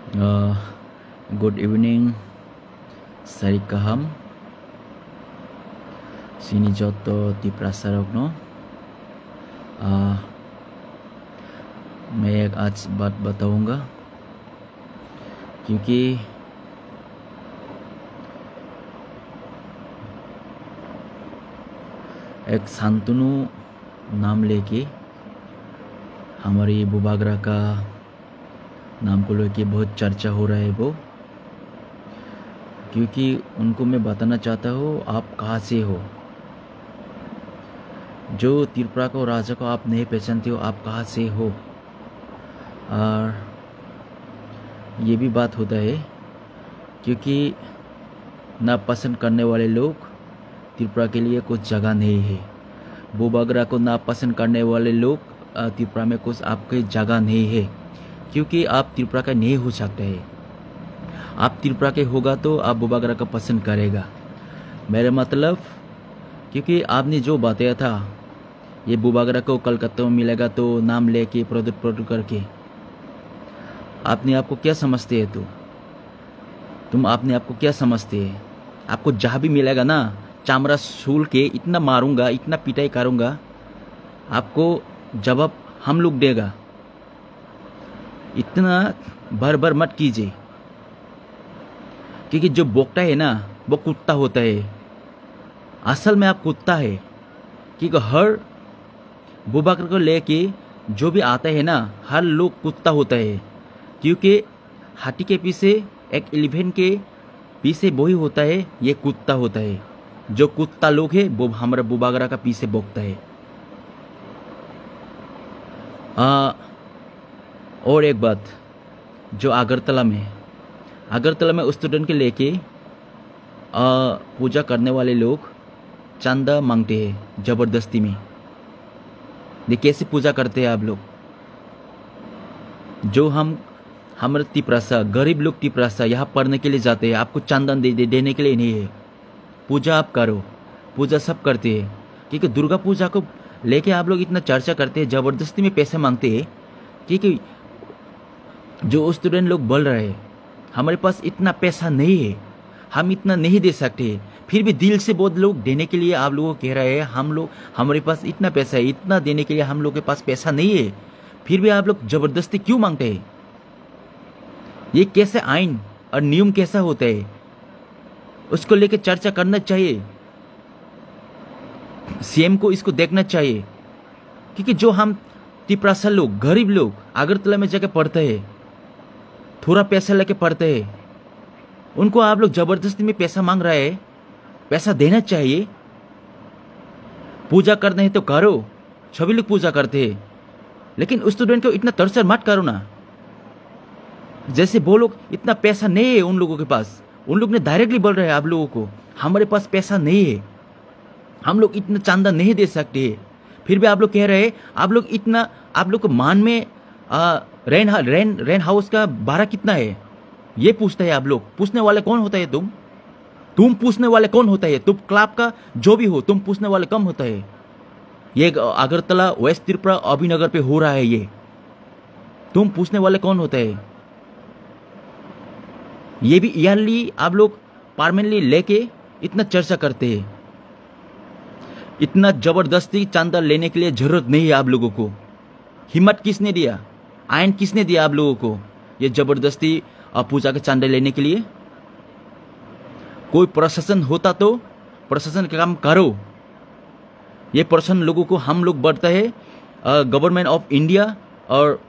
Good evening, Sarikaham. Sini joto di prasarokno. मैं एक आज बात बताऊंगा क्योंकि एक शांतनु नाम लेके हमारी बुबागरा का नाम को लेके बहुत चर्चा हो रहा है वो, क्योंकि उनको मैं बताना चाहता हूँ आप कहाँ से हो। जो त्रिपुरा को राजा को आप नहीं पहचानते हो, आप कहाँ से हो। और ये भी बात होता है क्योंकि ना पसंद करने वाले लोग त्रिपुरा के लिए कुछ जगह नहीं है। बुबागरा को ना पसंद करने वाले लोग त्रिपुरा में कुछ आपके जगह नहीं है, क्योंकि आप त्रिपुरा का नहीं हो सकते हैं। आप त्रिपुरा के होगा तो आप बुबागरा का पसंद करेगा। मेरा मतलब क्योंकि आपने जो बताया था ये बुबागरा को कलकत्ता में मिलेगा तो नाम लेके प्रोडक्ट करके, आपने आपको क्या समझते है? तुम आपने आपको क्या समझते है? आपको जहाँ भी मिलेगा ना चामड़ा सूल के इतना मारूंगा, इतना पिटाई करूंगा, आपको जवाब हम लोग देगा। इतना भर मत कीजिए, क्योंकि जो बोकता है ना वो कुत्ता होता है। असल में आप कुत्ता है, क्योंकि हर बुबाकर को लेके जो भी आता है ना हर लोग कुत्ता होता है, क्योंकि हाथी के पीछे एक एलिफेंट के पीछे वही होता है, ये कुत्ता होता है। जो कुत्ता लोग है वो हमारा बुबागरा का पीछे बोकता है। और एक बात, जो अगरतला में स्टूडेंट के लेके पूजा करने वाले लोग चंदा मांगते हैं जबरदस्ती में। ये कैसे पूजा करते हैं आप लोग? जो हमारे तिपरासा गरीब लोग तिपरासा यहाँ पढ़ने के लिए जाते हैं, आपको चंदन देने के लिए नहीं है। पूजा आप करो, पूजा सब करते हैं, क्योंकि दुर्गा पूजा को लेके आप लोग इतना चर्चा करते हैं, जबरदस्ती में पैसे मांगते हैं। क्योंकि जो स्टूडेंट लोग बोल रहे हैं हमारे पास इतना पैसा नहीं है, हम इतना नहीं दे सकते, फिर भी दिल से बहुत लोग देने के लिए आप लोगों को कह रहे हैं हमारे पास इतना पैसा है, इतना देने के लिए हम लोग के पास पैसा नहीं है, फिर भी आप लोग जबरदस्ती क्यों मांगते हैं? ये कैसे आइन और नियम कैसा होता है, उसको लेकर चर्चा करना चाहिए। सीएम को इसको देखना चाहिए, क्योंकि जो हम तिपरासा लोग गरीब लोग अगरतला में जाके पढ़ते हैं, थोड़ा पैसा लेके पढ़ते हैं, उनको आप लोग जबरदस्ती में पैसा मांग रहे हैं। पैसा देना चाहिए। पूजा करना है तो करो, सभी लोग पूजा करते हैं, लेकिन स्टूडेंट को इतना टॉर्चर मत करो ना। जैसे वो लोग इतना पैसा नहीं है उन लोगों के पास, उन लोग ने डायरेक्टली बोल रहे हैं आप लोगों को हमारे पास पैसा नहीं है, हम लोग इतना चांदा नहीं दे सकते, फिर भी आप लोग कह रहे हैं आप लोग को मान में रेंट हाउस का भाड़ा कितना है ये पूछते हैं आप लोग। पूछने वाले कौन होता है? तुम पूछने वाले कौन होता है? तुम क्लब का जो भी हो, तुम पूछने वाले कम होता है। ये अगरतला वेस्ट त्रिपुरा अभिनगर पे हो रहा है, ये तुम पूछने वाले कौन होता है? ये भी ईयरली आप लोग परमानेंटली लेके इतना चर्चा करते हैं। इतना जबरदस्ती चंदा लेने के लिए जरूरत नहीं है आप लोगों को। हिम्मत किसने दिया? आयन किसने दिया आप लोगों को ये जबरदस्ती पूजा के चंदा लेने के लिए? कोई प्रशासन होता तो प्रशासन का काम करो। ये प्रशासन लोगों को हम लोग बढ़ता है गवर्नमेंट ऑफ इंडिया और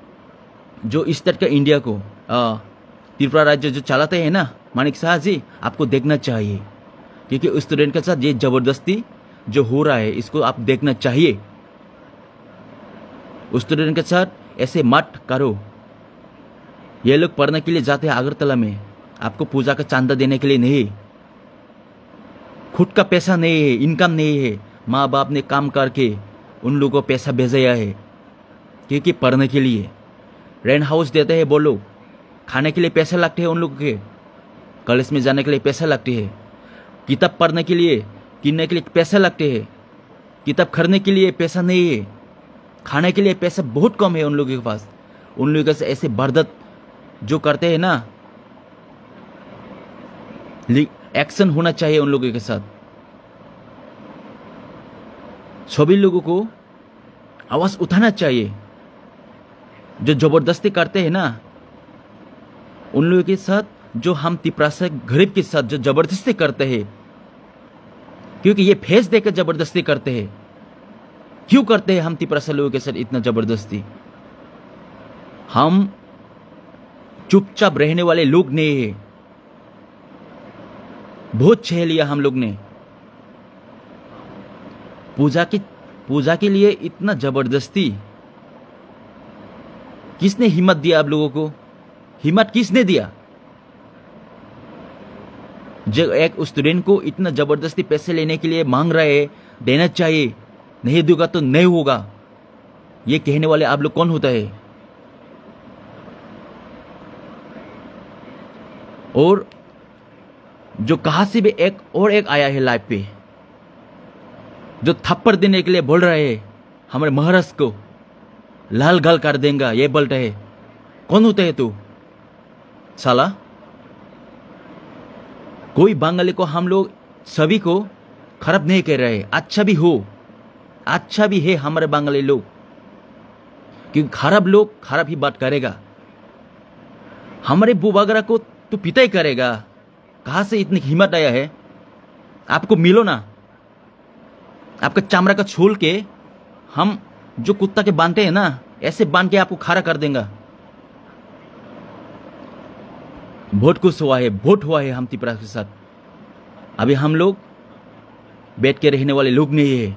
जो स्टेट का इंडिया को त्रिपुरा राज्य जो चलाते हैं ना मानिक शाह जी, आपको देखना चाहिए, क्योंकि स्टूडेंट के साथ ये जबरदस्ती जो हो रहा है इसको आप देखना चाहिए। स्टूडेंट के साथ ऐसे मत करो। ये लोग पढ़ने के लिए जाते हैं अगरतला में, आपको पूजा का चांदा देने के लिए नहीं। खुद का पैसा नहीं है, इनकम नहीं है, माँ बाप ने काम करके उन लोगों को पैसा भेजा है, क्योंकि पढ़ने के लिए रेंट हाउस देते हैं वो लोग, खाने के लिए पैसा लगते हैं उन लोगों के, कॉलेज में जाने के लिए पैसा लगते हैं, किताब पढ़ने के लिए किनने के लिए पैसा लगते हैं, किताब खरीदने के लिए पैसा नहीं है, खाने के लिए पैसा बहुत कम है उन लोगों के पास। उन लोगों से ऐसे बर्दत जो करते हैं ना, एक्शन होना चाहिए उन लोगों के साथ। सभी लोगों को आवाज उठाना चाहिए। जो जबरदस्ती करते हैं ना, उन लोगों के साथ, जो हम तिपरासा गरीब के साथ जो जबरदस्ती करते हैं, क्योंकि ये फेस देकर जबरदस्ती करते हैं। क्यों करते हैं हम तिपरासा लोगों के साथ इतना जबरदस्ती? हम चुपचाप रहने वाले लोग नहीं है। बहुत छह लिया हम लोग ने। पूजा के लिए इतना जबरदस्ती किसने हिम्मत दिया आप लोगों को? हिम्मत किसने दिया? जब एक स्टूडेंट को इतना जबरदस्ती पैसे लेने के लिए मांग रहे हैं, देना चाहिए, नहीं दूंगा तो नहीं होगा, ये कहने वाले आप लोग कौन होता है? और जो कहां से भी एक आया है लाइव पे, जो थप्पड़ देने के लिए बोल रहे हैं हमारे महाराष्ट्र को लाल गाल कर देंगे, ये बोलते है। कौन होते है तू साला? कोई बंगाली को हम लोग सभी को खराब नहीं कह रहे, अच्छा भी हो, अच्छा भी है हमारे बंगाली लोग, क्योंकि खराब लोग खराब ही बात करेगा। हमारे बुबागरा को तो पिता ही करेगा। कहां से इतनी हिम्मत आया है? आपको मिलो ना, आपका चमड़ा का छोल के हम जो कुत्ता के बांधते हैं ना, ऐसे बांध के आपको खड़ा कर देंगे। बहुत कुछ हुआ है, बहुत हुआ है हम तिपरासा के साथ। अभी हम लोग बैठ के रहने वाले लोग नहीं है।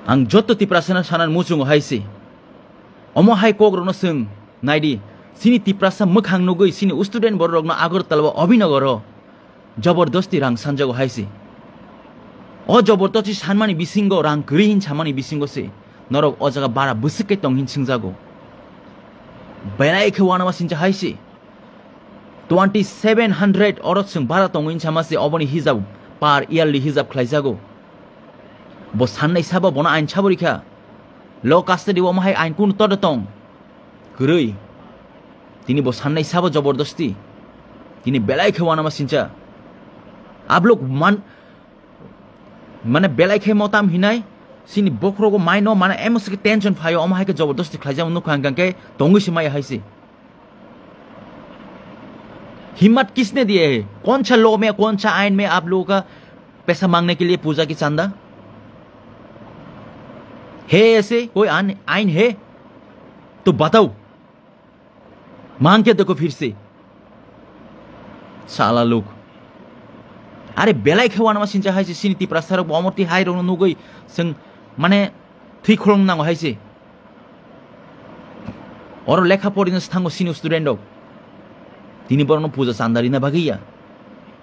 आं जत्तो तिपरासा सानान मुसुंग हाइसे अमो हाइ कोग्रोनो सों नाइदि सिनी तिपरासा मोखां नुगै सिनी स्टुडेन्ट बररगनो आगरतला अभिनगर जबरदस्ती रां सानजागो हाइसे अ जबरदस्ती सानमानि बिसिंगो रां ग्रिहिन सामानि बिसिंगो से नरक अ जगा बारा बुसुकै तंहिन सिंजागो बेलाइखे वानामा सिंजा हाइसे 2700 औरत जों बारा तंहिन सामासे अबनि हिजाब पार इयारलि हिजाब खलाइजागो bo साननाय साबा बना आइन साबरिखा ल कास्टडी वो माहाय आइन कुन तद तंग गरै तिनी बो साननाय साबा जबरदस्ती तिनी बेलाइखे वानामा सिंजा आप लोग माने बेलाइखे मताम हिनाय सिनी बखरोगो माइनो माने एमसके टेंशन फायो अमाहाय के जबरदस्ती खलाइजाम नु खांगांके तंगिसि माय हाइसे। हिम्मत किसने दिए है? कौन सा लॉ में, कौन सा आइन में आप लोगों का पैसा मांगने के लिए पूजा की चांदा है? ऐसे कोई आइन है तो बताओ, मांग के देखो फिर से साला लोग। अरे बेलाय खेवाना मा सिंचा हाइसे सिनी तिपरासा रक अमरति हाइ रनो नुगै जों माने थै खरं नांगौ हाइसे और लेखा पढिनोसो थांगौ सिनि स्टुडेन्ट दं तिनी बरनो पूजा चान्दारिना बागैया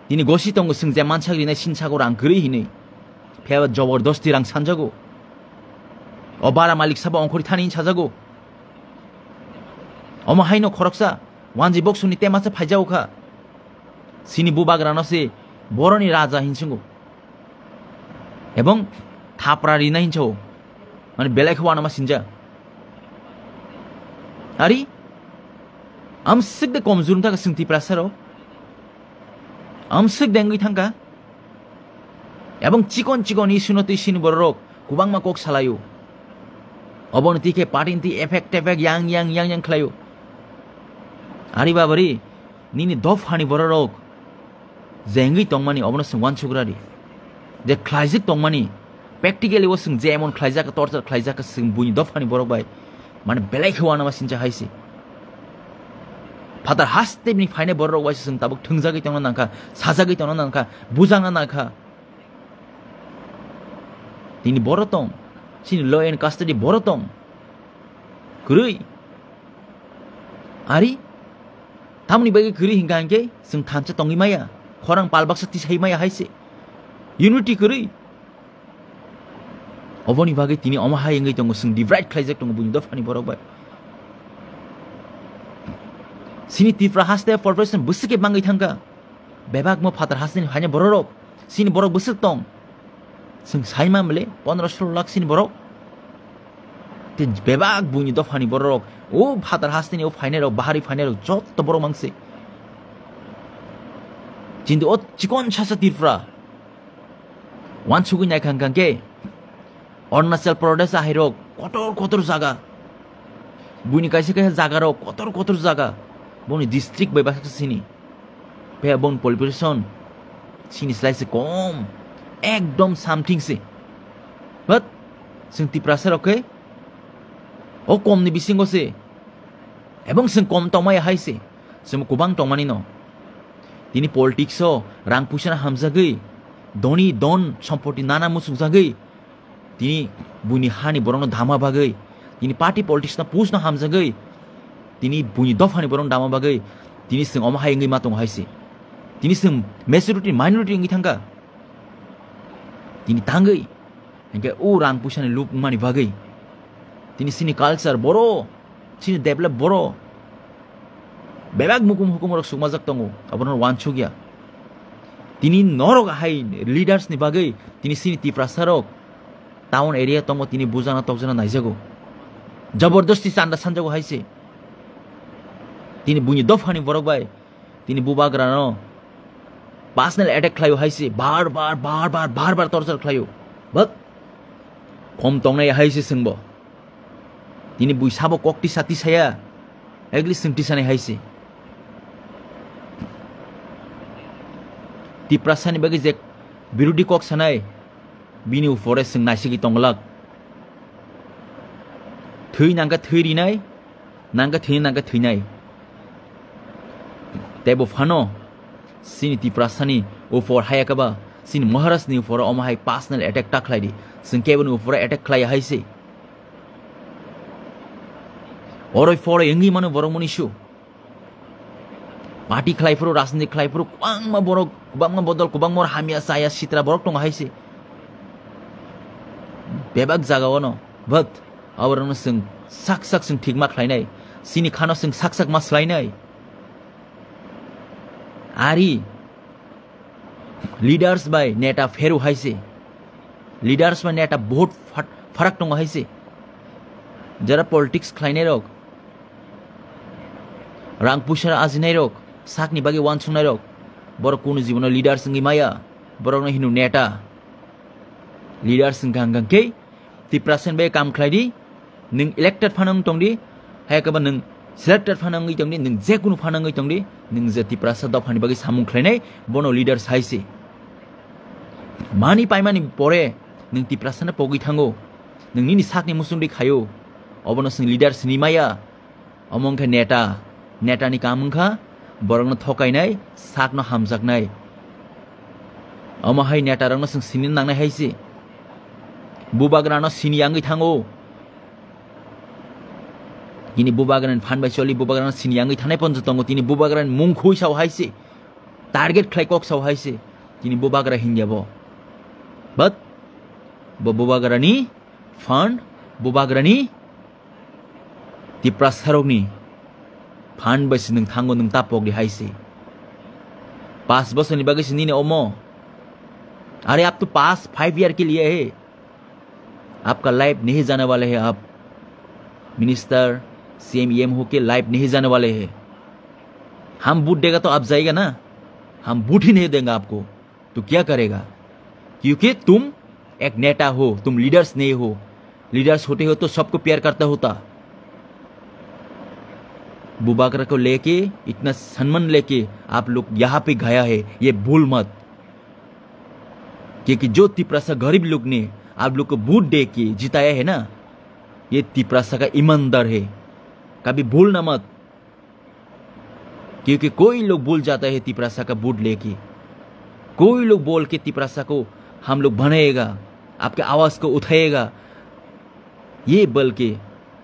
तिनी गसि दंगौ जों जे मानसाग्रिनाय सिनसागौ रां गरै हिनै फेवा जबरदस्ती रां सानजागौ अ बारा मालिक साबा अंखरि थानि साजागौ अमा हाइनो खरकसा वानजि बक्सुनि तेमासे फाइजागौखा सिनि बुबाग्रानसे बरनि राजा हिंसंगौ एवं थाप्रारिना हिंसौ माने बेलायखौ वानामा सिनजा आरि आमसिक दे कमजुरनि थाखाय जों तिपरासाराव आमसिक देंगै थांगा एवं चिकन चिकन इसुनति सिनि बररक गोबांमा कक सालायो अबनतिके पार्टिनति एफेक्ट yang खलायो आरि बाबरी निनि दफ हानि बररक जेंगै तंमानि अबनो जों वानसुग्रारि जे ख्लाइजिक तंमानि प्रेक्टिकली वो जों जेमन ख्लाइजाका टर्चर ख्लाइजाका जों बुनि दफ हानि बरक बाय माने बेलायखौ वानामा सिनजा हाइसे फादार हास्टेबनि फाइने बररक बाय जों ताबक थंजागै तंना नांखा साजागै तंना नांखा बुजांना नांखा तिनि बरतं सिनि ल एन्ड कास्टडी बरतं गरै आरि थामनि बागै गरै हिंगांके जों थानसे तंगिमाया खरां पालबाक्सा तिसाइमाया हाइसे यूनिटी गरै अबनि बागै तिनि अमाहाय एंगै दंगौ जों डिभाइड ख्लाइजाक दंगौ बुनि दफानि बरक बाय सिनि तिफ्रा हास्ते फरफेसन बुसके बांगै थांगा बेबाग म फादार हास्तेनि हाइने बररक सिनि बरक बुसक दं जों साइमा मले 15-16 लाख सिनि बरक ते बेबाग बुनि दफानि बरक 오 바다र हास्तिनि 오 फाइनेराव बाहारि फाइनेराव जत्त बर' मानसि 진도 어 직원 차서 딜프라 완축이 나이칸칸게 অরুণাচল প্রদেশ আহিরক কতর কতর জায়গা বুনি কাইছে কাইছে জায়গার কতর কতর জায়গা বনি ডিস্ট্রিক্ট বেবাক সিনি বে বন পপুলেশন সিনি স্লাইসে কম একদম সামথিং সে বাট जों टिप्रासारके ও কমনি বিসিংগসে এবং जों কম তমাই হাইছে जों गोबां তমানি ন তিনি পলিটিক্স রাং পুছানা হামজাগै ধনী দন সম্পত্তি নানা মুসুকজাগै তিনি বুনি হানি বরং ধামা বাগै তিনি পার্টি পলিটিक्स ना पुसना हामजागै তিনি बुनि दफानि बरं दामा बागै তিনি जों अमा हायंगै मातंग हायसे তিনি जों मेजॉरिटी माइनॉरिटी इंगि थांगा তিনি थांगै इनके ओ रां पुछानि लुप मानि बागै তিনি सिनि कल्चर बरो सिनि डेभलप बरो बेबाग मुकुम हुकुमर सुमाजक दंगो अबन वानछुगिया তিনি नरक हाय लीडर्स नि बागै তিনি सिनि टिप्रासारक टाउन एरिया दंगो তিনি बुजाना तकजना नायजागो जबरदस्ती चान्दा सानजागो हायसे তিনি बुनि दफानि बरक बाय তিনি बुबाग्रानो पर्सनल अटैक खालायो हायसे बार बार टर्चर खालायो बट खम तंगनाय हायसे जोंबो তিনি बुइसाबो कक्ति साति साया एग्ली सोंथि सानाय हायसे टिप्रासानि बागै जे बिरोधी कक सानाय बिनि उफरे जों नायसिगि तंगलाक थै नांगा थैरिनाय नांगा थैनाय तेबो फानो सिनि टिप्रासानि उफर हायाकाबा सिनि महाराजनि उफर अमाहाय पर्सनल अटैक टाख्लायदि जों केबोनि उफर अटैक खालाय हायसे अरय फरे एंगि मानो बरमनिसु पार्टी खालायफोर राजनीति खालायफोर गोबां बरक गोबां बदल गोबां मर हामिया साया सित्रा बरक दं हायसे बेबाग जागावनो बट आवरनो जों साक जों थिगमा खालायनाय सिनि खानो जों साक मास्लायनाय आरि लीडर्स बाय नेता फेरु हायसे लीडर्स बाय नेता बहुत फरक दं हायसे जरा पॉलिटिक्स खालायनाय रक रां पुषार आजिनाय रक साकनि बागै वानसुंनाय रक बर कुनु जीवन लीडर्स नgi माया बरनो हिनु नेता लीडर्स गांगांके टिप्रासन बे काम खालायदि नों इलेक्टेड फानंग तंदि हायकाबा नों सिलेक्टेड फानंगै तंदि नों जेकुनु फानंगै तंदि नों जे टिप्रासा दफानि बागै सामुं खालायनाय बनो लीडर्स हायसे मानि पाइमानि परे नों टिप्रासाना पगै थांगो नोंनि साकनि मुसुंदि खायो अबनो जों लीडर्स निमाया अमंखा नेतानि कामखा बरंनो थकायनाय साकनो हामजागनाय अमाहाय नेतारंनो जों सिनि नांनाय हायसे बुबाग्रानो सिनि आंगै थांगो तिनी बुबाग्रान फानबाय चलि बुबाग्रान सिनि आंगै थानाय पन्ज दंगो तिनी बुबाग्रान मुंखुइ साव हायसे टार्गेट खालायकक साव हायसे तिनी बुबाग्रा हिंजाबो बट बुबाग्रानि फंड बुबाग्रानि टिप्रासारकनि फान बस नों थांगो नों तापक हायसे 5 बोसोरनि बागै सिनि अमो अरे आप तो पास 5 ईयर के लिए है आपका लाइफ नहीं जाने वाले है आप मिनिस्टर सीएम होके लाइफ नहीं जाने वाले हैं हम वोट देगा तो आप जाएगा ना हम वोट ही नहीं देंगे आपको तो क्या करेगा क्योंकि तुम एक नेता हो तुम लीडर्स नहीं हो लीडर्स होते हो तो सबको प्यार करता होता बुबाग्रा को लेके इतना सम्मान लेके आप लोग यहाँ पे गया है ये भूल मत क्योंकि जो टिप्रासा गरीब लोग ने आप लोग को वोट दे के जिताया है ना ये टिप्रासा का ईमानदार है कभी भूलना मत क्योंकि कोई लोग भूल जाता है टिप्रासा का वोट लेके कोई लोग बोल के टिप्रासा को हम लोग बनाएगा आपके आवाज को उठाएगा ये बल के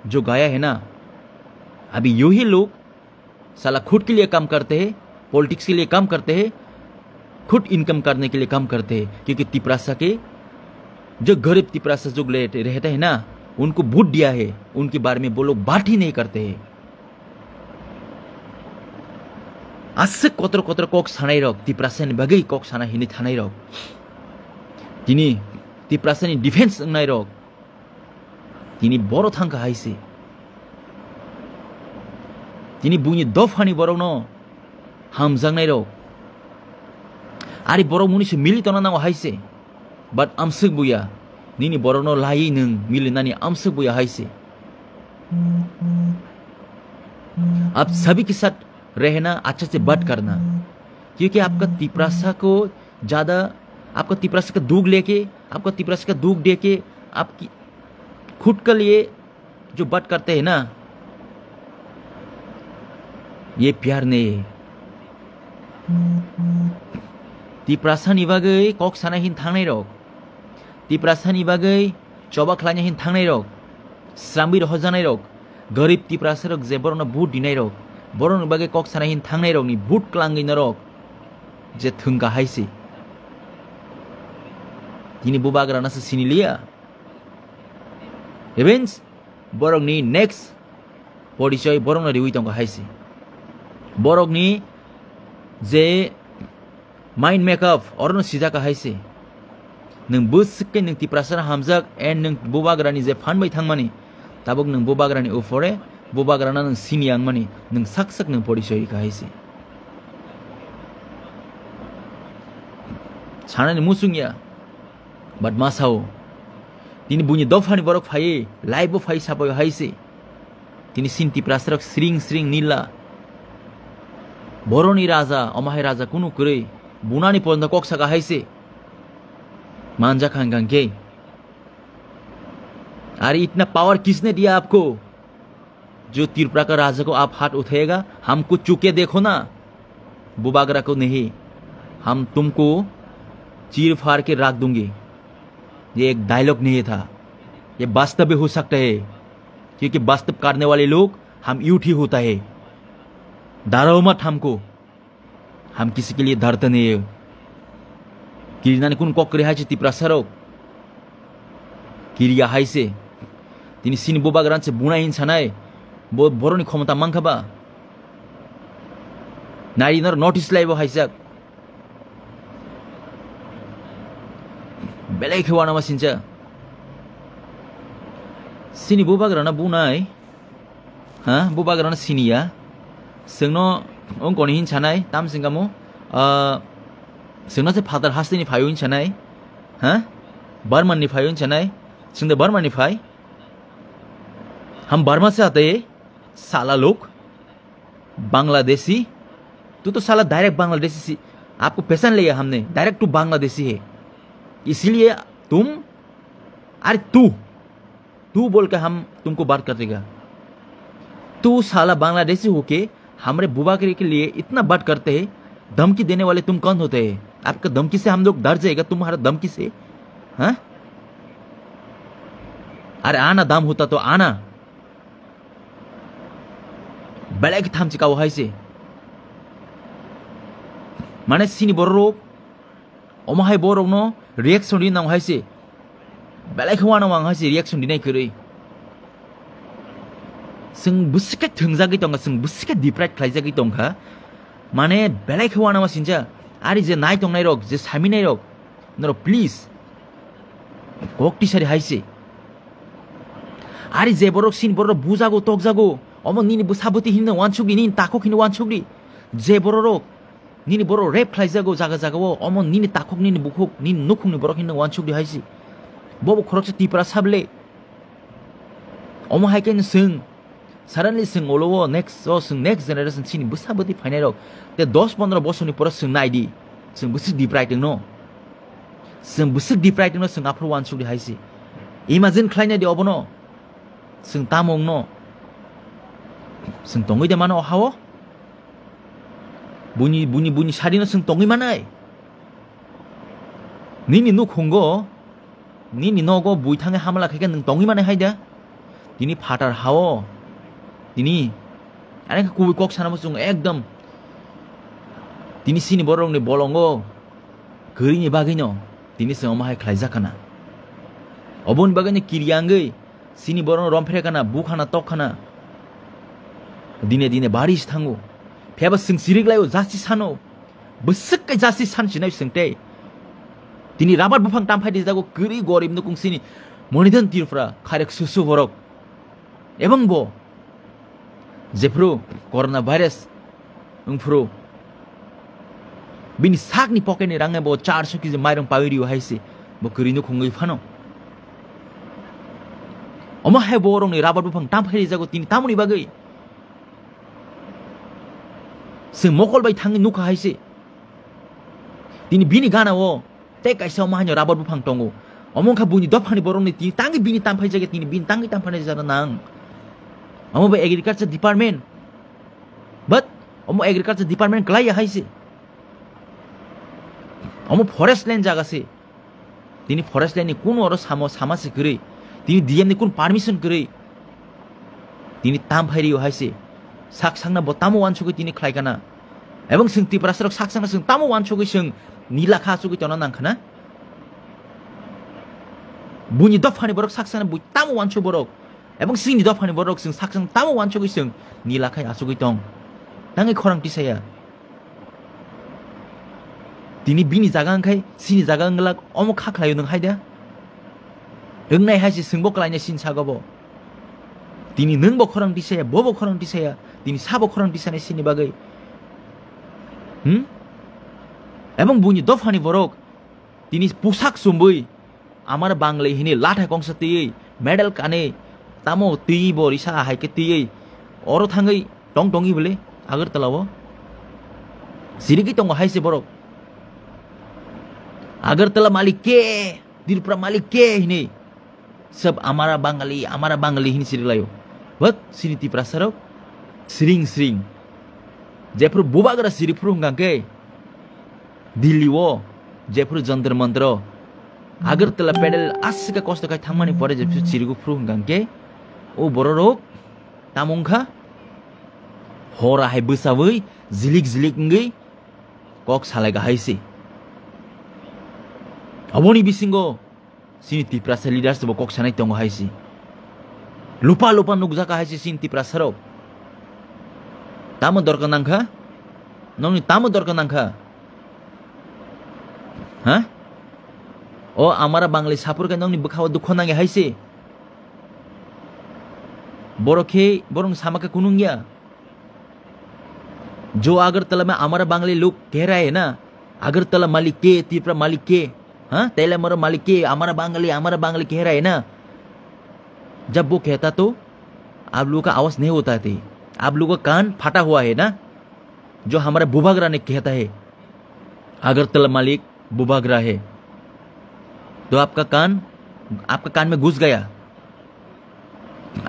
जो गाया है ना अभी यही लोग साला खुद के लिए काम करते हैं पॉलिटिक्स के लिए काम करते हैं खुद इनकम करने के लिए काम करते हैं क्योंकि टिप्रासा के जो गरीब टिप्रासा जो रहते हैं ना उनको वोट दिया है उनके बारे में वो लोग बात ही नहीं करते हैं आसे कतर कतर कक सानाय रक टिप्रासानि बागै कक साना हिनि थानाय रक तिनी टिप्रासानि डिफेन्स नाय रक तिनी बरो थांखा हायसे Tini bunyi dofani borok no hamjangnai rok. Ari borok muni se mili tona nango haise. But amsuk buya. Nini borok no lai nung mili nani amsuk buya haise. आप सभी के साथ रहना, अच्छा से बात करना, क्योंकि आपका तिपरासा को ज़्यादा आपका तिपरासा का दुख लेके, आपका तिपरासा का दुख देके आपकी खुद के लिए जो बात करते हैं ना, ये प्यार नहीं है. तिपरासानि बागै कक सानाय हिन थांनाय रक, तिपरासानि बागै चबा खालायनाय हिन थांनाय रक, स्रांबि रहजानाय रक, गरीब तिपरासा रक जे बरनो बुट दिनाय रक, बरनो बागै कक सानाय हिन थांनाय रक नि बुट क्लांगैना रक जे Thanga हायसे. Tini bubagra nasa sinilia. Events borok ni next porichoy borok na riwi tongko haisi. Borok ni je mind makeup orno sija ka haisi. Nung buske nung tiprasana hamjak and nung bubagra ni je phanbai thangmani tabok nung bubagra ni ufore bubagra na nung siniang mani nung sak nung porichoy ka haisi. Chana ni musungya. But masau, tini bunyi dofani borok fai, laibo fai sapoy haise. Tini sinti prasarok sring nila. Boroni raja, omahai raja kunu kure, bunani ponda kok saka haise. Manja Khan के. अरे इतना power किसने दिया आपको? जो त्रिपुरा का राजा को आप हाथ उठाएगा, हमको चुके देखो ना. बुबागरा को नहीं, हम तुमको चीर फाड़ के रख दूंगे. ये एक डायलॉग नहीं था, ये वास्तव भी हो सकता है, क्योंकि वास्तव करने वाले लोग हम यूथ ही होता है. डरो मत हमको, हम किसी के लिए डरते नहीं है. किरिना ने कुन कोकरे हाइसे तिप्रासारक किरिया हाइसे तिनी सिनी बुबाग्रान से बुना हिन छनाय बो बरोनी क्षमता मांखाबा नारी नर नोटिस लाइबो हाइसाक बेलाय खेवाना मासिनचा सिनी बुबाग्राना बुनाय हा बुबाग्राना सिनिया जोंनो अंकनि हिन छनाय तामसिंगामु जोंना जे फादार हास्टेनि फायो हिन छनाय हा बर्मानि फायो हिन छनाय जोंदे बर्मानि फाय हम बर्मा से आते हैं साला लोग बांग्लादेशी तो साला डायरेक्ट बांग्लादेशी आपको पहचान लिया हमने डायरेक्ट टू बांग्लादेशी है इसीलिए तुम अरे तू बोल के हम तुमको बात कर देगा तू साला बांग्लादेशी होके हमारे बुबाकरी के लिए इतना बात करते हैं धमकी देने वाले तुम कौन होते हैं आपका धमकी से हम लोग डर जाएगा तुम्हारा धमकी से हाँ अरे आना दाम होता तो आना बेलेग थाम चिकाव हाइसे माने सिनी बरोक अमाहाय बरोक नो रिएक्शन दिन नाव हाइसे बेलेग हवा नाव हाइसे रिएक्शन दिनाय करै जों बुसके थोंजागै दंगा जों बुसके डिप्राइड खालायजागै दंखा माने बेलेग हवा नाव सिनजा आरि जे नाय दंनाय रक जे सामिनाय रक नो प्लीज गक्ति सारि हाइसे आरि जे बरोक सिन बरोक बुजागो तकजागो अमन निनि बुसाबति हिन वानसुगि निनि ताखक हिन वानसुगि जे बरोक निनि बरो रेप खालायजागो जागा जागावो अमन निनि ताखक निनि बुखक निनि नुखुंनि बरोक हिन वानसुगि हाइसि बबो खरकसे तिपरा साबले अमो हाइकेन जों सडनली जों ओलवो नेक्स्ट जेनेरेशन सिनि बुसाबति फाइनाय रक ते 10-15 बोसोरनि पर जों नायदि जों बुसि डिप्राइड नो जों बुसि डिप्राइड नो जों आफर वानसुगि हाइसि इमाजिन खालायनाय दि अबनो जों तामं नो जों तंगै दे मानो हावो बुनि सारिनो जों तंगै मानाय निनि नुखुंगो निनि नगो बुइ थाङै हामला खायगा नों तंगै मानाय हायदा दिनि फाटार हावो दिनि आरे कुबि कक सानामो जों एकदम दिनि सिनि बरंनि बलंगो गैनि बागैनो दिनि जों माहाय खालायजाखाना अबन बागैनि किरियांगै सिनि बरं रमफ्रेखाना बुखाना तखाना दिने बारिस थांगो फेबा जों सिरिग्लायो जासि सानो बसक्कै जासि सानसिनाय सोंते दिनि राबार बुफां तामफायदि जागो गरि गरिब नुकुंसिनि मनिधन तिरफ्रा खारेक सुसु बरक एबं बो Jepro coronavirus ungfro bini sakni pocket ni rangai bo 400 kg mairong pawiriu haise bo kurinu khungui phano oma hai borong ni rabar bufang tam phari jago tini tamuni bagai sing mokol bai thangi nuka haise tini bini gana wo te kaisa ma hanyo rabar bufang tongo omong kha buni dofani borong ni tini tangi bini tam phai jage tini bin tangi tam phai jara nang omo ba agriculture department but omo agriculture department klai haise omo forest land jaga se tini forest land ni kuno oro sama se gre tini dm ni kun permission gre tini tam phairi haise sak sangna bo tamu wan chugi tini khlai kana ebong sing tipra sarok sak sangna sing tamu wan chugi sing nila kha chugi tona nang khana buni dofani borok sak sangna bu tamu wan chu borok ebong sing ni dofani borok sing sak sang tamu wan chugi sing nila kha asugi tong tangi khorang tisaya tini bini jaga angkai sini jaga anglak omo kha khlayo nang haida engnai haisi singbo klaina sin sagabo tini nengbo khorang disaya bobo khorang disaya tini sabo khorang disane sini bagai ebong buni dofani borok tini pusak sumbui amar bangle hini latha kongsa tei medal kane tamo tei bo risa haike tei oro thangai tong tongi bole agar talawo sirigi tong haise borok Agartala Malik ke, Dirpra Malik ke ini. Sab amara Bangali ini siri layo. What? Sini tipra sarok? Sering. Jaipur bubagra siri purung ke. Delhi wo, Jaipur jantar mantra. Agartala pedal asika kosta kai thamani pore Jaipur siri gu purung ke. O bororok, tamungkha. Hora hai besawai, zilik ngai. Kok salaga haisi. Aboni bisingo sini tiprasa leaders bo kok sanai tongo haisi lupa nugza ka haisi sini tiprasa ro tamu dorkan nangkha nongni tamu dorkan nangkha ha o amara bangli sapur ka nongni bukhawa dukho nange haisi borong samaka kunungya जो अगरतला में हमारा बांग्ली लोग कह रहा है ना अगरतला मालिक के त्रिपुरा मालिक के हाँ तेला मरो मालिक के हमारा बांग्ली कह रहा है ना जब वो कहता तो आप लोगों का आवाज नहीं होता थे आप लोगों का कान फटा हुआ है ना जो हमारा बुबागरा ने कहता है अगरतला मालिक बुबागरा है तो आपका कान में घुस गया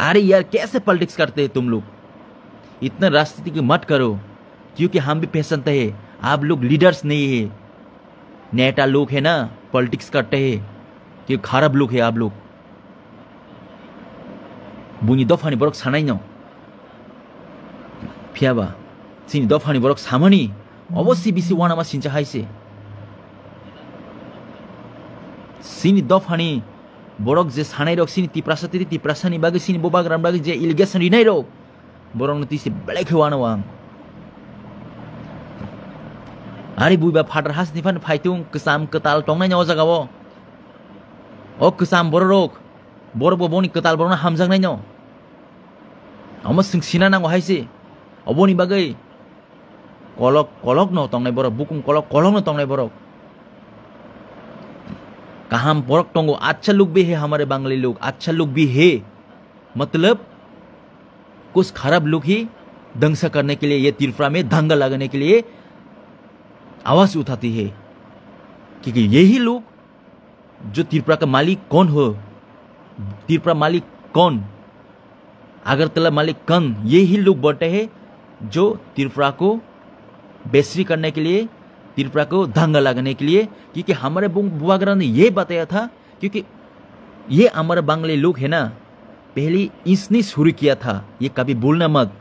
अरे यार कैसे पॉलिटिक्स करते हैं तुम लोग इतना राजनीति की मत करो क्योंकि हम भी पहचानते हैं आप लोग लीडर्स नहीं है नेता लोग है ना पॉलिटिक्स करते हैं कि खराब लोग है आप लोग बुनी दफानी बरक सानाई न फियाबा सिनी दफानी बरक सामनी अवश्य बिसी वानामा सिंचा हाइसे सिनी दफानी बरक जे सानाई रक सिनी तिप्रासानी बागे सिनी बोबाग्राम बागे जे इलिगेशन रिनाई रक बरक नतिसे बेलेख वाना वांग Ari buiba father has nifan faitung kesam ketal tong nanya oza gawo. O kesam borok boni ketal borona hamjang nanya. Amos sing sina nang haisi. Oboni bagai. Kolok no tong nai borok bukung kolok no tong nai borok. Kaham borok tongo अच्छा लोग भी है हमारे बांग्ली लोग अच्छा लोग भी है मतलब कुछ खराब लोग ही दंसा करने के लिए ये त्रिपुरा में दंगा लगाने के लिए आवाज उठाती है क्योंकि यही लोग जो त्रिपुरा का मालिक कौन हो त्रिपुरा मालिक कौन अगरतला मालिक कौन यही लोग बोलते हैं जो त्रिपुरा को बेसरी करने के लिए त्रिपुरा को दंगा लगाने के लिए क्योंकि हमारे बुबागरा ने ये बताया था क्योंकि ये हमारे बांग्ले लोग है ना पहले इसने शुरू किया था ये कभी बोलना मत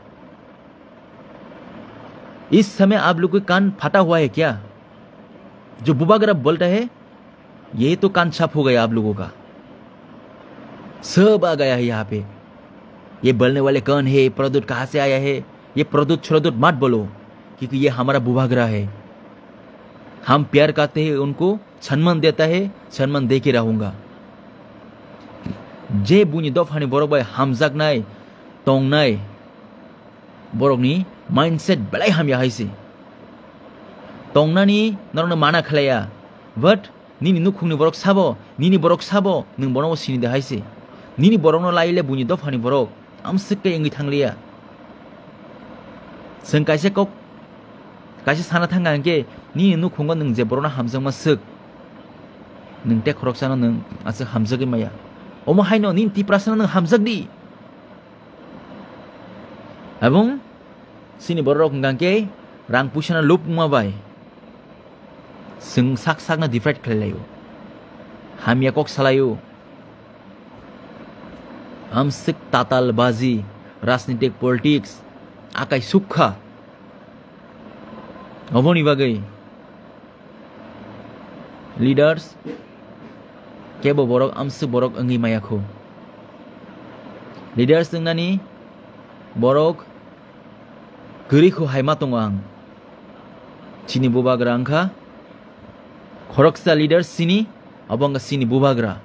इस समय आप लोग का कान फटा हुआ है क्या जो बुबागरा बोलता है ये तो कान छाप हो गया आप लोगों का सब आ गया है यहाँ पे ये बोलने वाले कौन है प्रदूत कहाँ से आया है ये प्रदूत छ्रदूत मत बोलो क्योंकि ये हमारा बुबागरा है हम प्यार करते हैं उनको सम्मान देता है सम्मान दे के रहूंगा जे बुनी दफानी बरोबर हमजाक नाय तोंग नाय borokni mindset belai hamya haisi tongnani norokno mana khlaya but nini nukhungni borok sabo nini borok sabo nung bono sini de haisi nini borokno laile buni dofani borok amsik ke engi thanglia seng kaise kok kaise sana thanga angke nini nukhungo nung je borona hamjangma sik nung te khoroksano nung asik hamjagi maya omo haino nin ti prasana nung hamjagdi abong sini borok ngangke rang pusana lup mabai seng sak sak na divide khalayo hamya kok salayo amsik tatal bazi rajnitik politics akai sukha oboni bagai leaders kebo borok amsik borok angi mayakho leaders nani borok geriku haima tongang chini bubagra angka khoroksa leader sini abanga sini bubagra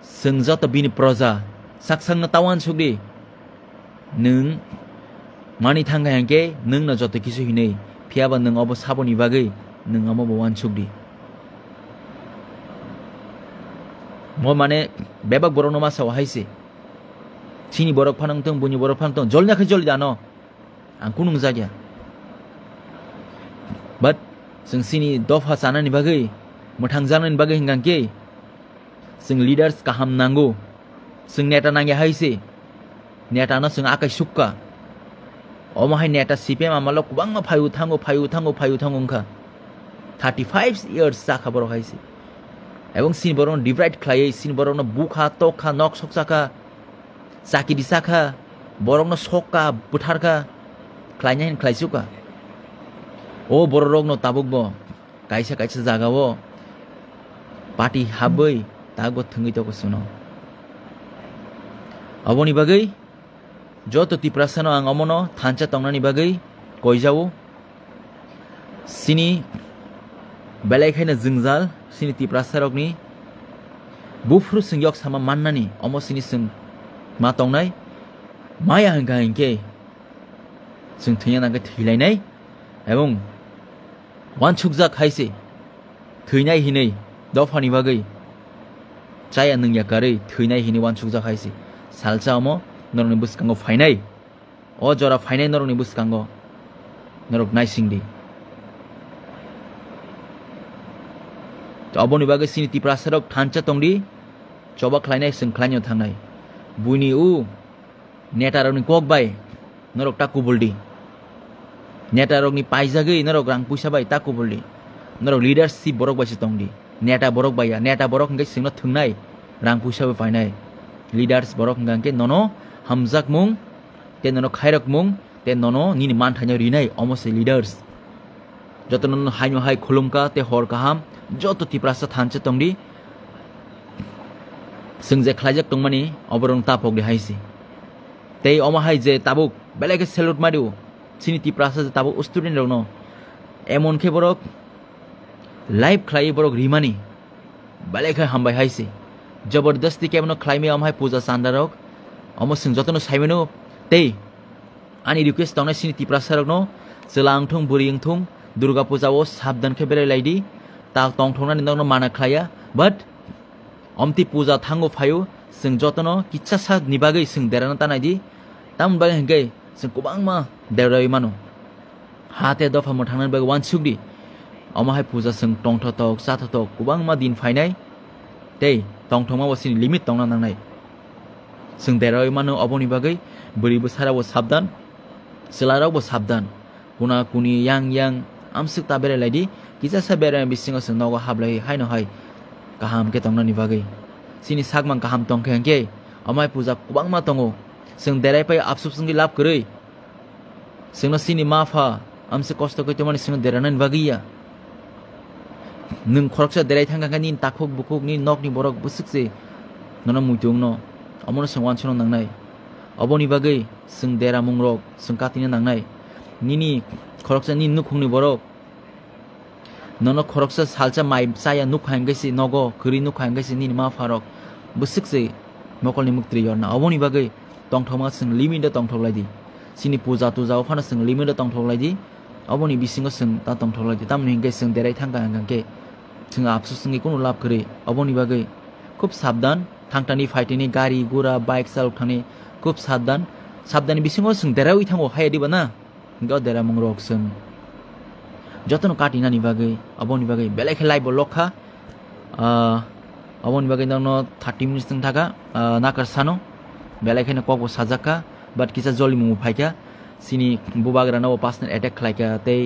sengjata bini proja saksang na tawan chugdi nung mani thanga hangke nung na joto kisu hinei phiaba nung obo saboni bagai nung amo bowan chugdi mo mane bebak borokno ma saw haise chini borok phanang tong buni borok phanang tong jolna khe joli dano ang kunung jagya but sing sini dofa sanani bagai mothang janani bagai hingangke sing leaders kaham nango sing neta nangya haise neta no sing akai sukka omo hai neta CPM amalo kubang phayu thango ngka 35 years sakha borok haise ebong sin borok divide khlai sin borok no bukha tokha nok soksaka saki disakha borok no sokka butharka khlainya hin khlaisuka o borok no tabukbo kaisa kaisa jagao party habai tago thungi to kosuno aboni bagai joto tiprasano ang amono thancha tongnani bagai koijao sini belai khaina jingjal sini tiprasarokni bufru singyok sama mannani omo sini sing ma tongnai maya hangka hingke sing thnya nangka thilainai ebong wanchukjak haise theinai hinei dofani bagai chaya nung yakari theinai hini wanchukjak haise salcha omo norokni buskango phainai o jora phainai norokni buskango norok naisingdi to aboni bagai sini tiprasarok thancha tongdi choba khlainai sing khlainyo thangnai buini u netarokni kokbai norok takubuldi netarokni paijagei norok rang puisa bai takubuldi norok leadership borok bai tongdi neta borok bai neta borok ngai singno thungnai rang puisa bai painai leaders borok ngangke nono hamjak mung te nono khairok mung te nono nini man thanyo rinai omose leaders joto nono haino hai khulumka te hor kaham joto tiprasa thanche tongdi singje khlaijak tongmani oborong tapok de haisi tei oma hai je tabuk beleke salute mariu sini tiprasa je tabuk student rokno emon khe borok live khlai borok rimani beleke hambai haisi jabardasti kemno khlaime amhai puja sandarok omo sing jotono saimeno tei ani request tongnai sini tiprasa rokno jelangthong buringthong durga puja o sabdan khe belai laidi ta tongthonani nokno mana khlaya but omti puja thango phayo sing jotono kitsa sa nibagai sing derana tanaidi tam bagai hingkai sing kubangma derai mano hate dofa mo thangnan bagai wansukdi omahai puja sing tongthotok sathotok kubangma din phainai tei tongthongma wasini limit tongna nangnai sing derai mano oboni bagai buri busara bo sabdan silarok bo sabdan kuna kuni yang amsik ta bere laidi kitsa sa bere bisingo sing nogo hablai haino hai kaham ke tongnani bagai sini sagmang kaham tongke hangke amai puja kubangma tongo sing derai pai apsup singi lap koroi singno sini mafa amse kosto ko tomani sing deranan bagiya nung khoroksa derai thanga kanin takhok bukuk ni nok ni borok busukse nono muitung no amono singwan chono nangnai oboni bagai sing dera mungrok sing katina nangnai nini khoroksa ni nukhungni borok nono khoroksa salcha mai saya nukhaimgaisi nogo kuri nukhaimgaisi nini ma farok busukse nokolni muktri yorna oboni bagai tongthoma sing limit da tongthoklaidi sini puja tuja ofana sing limit tong thoklai di oboni bisingo sing ta tong thoklai di tamni hingke sing derai thangka hangke sing apsu singi kono lab kore oboni bagai খুব সাবধান থাংটানি ফাইটিনি গাড়ি ঘোড়া bike চালক Thani খুব সাবধানি বিসিङाव जों देरावै थाङो हाय दिबा ना गाव देरा मंग रक जों जतन काटिनानि बागै अबनि बागै बेलेखे लाइभ लखा अबनि बागै ननो 30 मिनिट जों थागा नाकार सानो बेलेखेनो कको साजाका बाट किसा जलि मु फाइका सिनि बुबाग्रा नव पर्सनल अटैक खालायका तै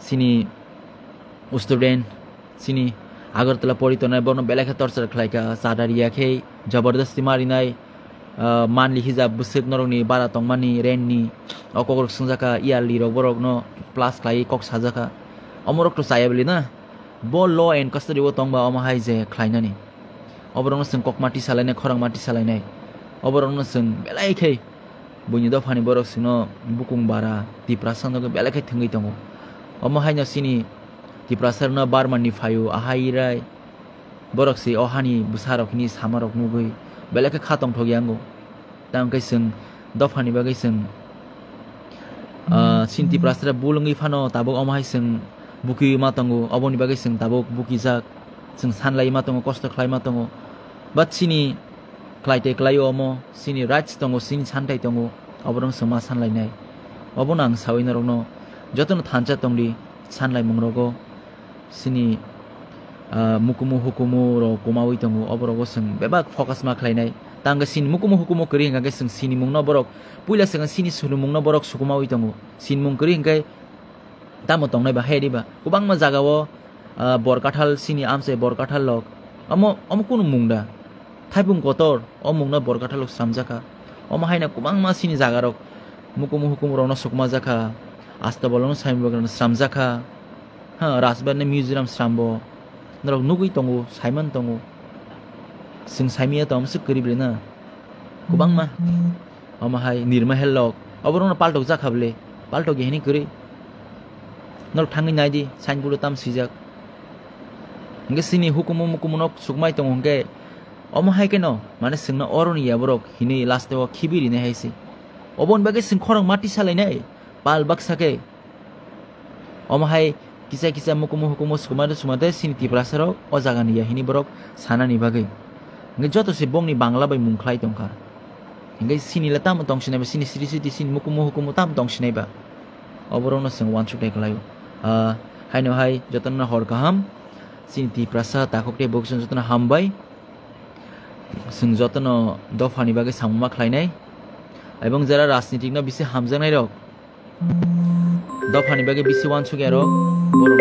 सिनि स्टुडेन्ट सिनि आगरतला परितनाय बनो बेलेखे टर्चर खालायका सादारियाखै जबरदस्ती मारिनाय मानलि हिजाब बुसक नरनि बारा तंमानि रेननि अकगर संजाका इयारलि रक बरक न प्लास खालाय कक साजाका अमरक तो सायाबलि ना ब ल एन्ड कस्टडी वो तंबा अमहाय जे खालायनानि अबरनो जों ककमाटी सालायनाय खरां माटी सालायनाय अबरनो जों बेलायखै बुनि दफानि बरक सिनो बुकुं बारा दिप्रासनो बेलायखै थंगै दङ अमहायनो सिनि दिप्रासरना बारमाननि फायो आहायराय बरकसि अहानि बुसारकनि सामारक नुगै बेलेखे खातम थगियांगो तांकै जों दफानि बागै जों सिन्ति प्रासरा बुलुंगै फानो ताबक अमहाय जों बुकि मातंगो अबनि बागै जों ताबक बुकि जाक जों सानलाय मातंगो कष्ट खालाय मातंगो बाट सिनि क्लाइटे क्लायो अमो सिनि राइट्स दंगो सिनि सानथाय दंगो अबरं समा सानलायनाय अबन आं सावैना रनो जतन थानचा तंगदि सानलाय मंग्रगो सिनि मुकुमु हुकुमु रो कुमावै दंगो अबरगो जों बेबाक फोकस मा खालायनाय तांगा सिनि मुकुमु हुकुमु करि हिंगा जों सिनि मुंना बरक पुइला जों सिनि सुरु मुंना बरक सुकुमावै दंगो सिनि मुं करि हिंगा तामो तंनाय बा हेदिबा गोबां मा जागावो बरकाथाल सिनि आमसे बरकाथाल लक अमो कुनु मुंदा थाइबुं गतर अमुंना बरकाथाल सामजाका अमो हायना गोबां मा सिनि जागारक मुकुमु हुकुमु रनो सुकुमा जाका आस्ता बलनो साइमबगन सामजाका हा राजबारने म्युजियाम सामबो नरक नुगै दंगो साइमन दंगो जों साइमिया तमसु करिब्रेना गोबां मा अमहाय निर्महल लक अबरनो पाल्टक जाखाबले पाल्टक गेहनि करि नरक थाङै नायदि साइनबुल ताम सिजाक इंगे सिनि हुकुमु मुकुमु नक सुकमाय दंगो इंगे अमहाय केनो माने जोंना अरनि याबरक हिनि लास्टआव खिबिरिने हायसि अबन बागे जों खरं माटी सालायनाय पाल बाक्साके अमहाय किसा किसा मुकुमु हुकुमु सुकुमादे सुमादे सिनि तिप्रासरक अजागानि याहिनि बरक सानानि बागै इंगे जतसे बंनि बांला बाय मुंख्लाय दंखा इंगे सिनि लताम तंसिनाय सिनि सिरि सिरि सिनि मुकुमु हुकुमु ताम तंसिनायबा अबरनो जों वानसुक देखालायो हायनो हाय जतन हर गाहाम सिनि तिप्रासा ताखकटे बक्सन जतन हामबाय जों जतन दफानि बागै सामुमा खालायनाय এবং যারা রাজনীতিক না বেশি হামজানাই রক দফানি বাগে বেশি ওয়ান সুগে রক বড়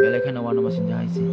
বেলেখানে ওয়ান মাসিন যাইছে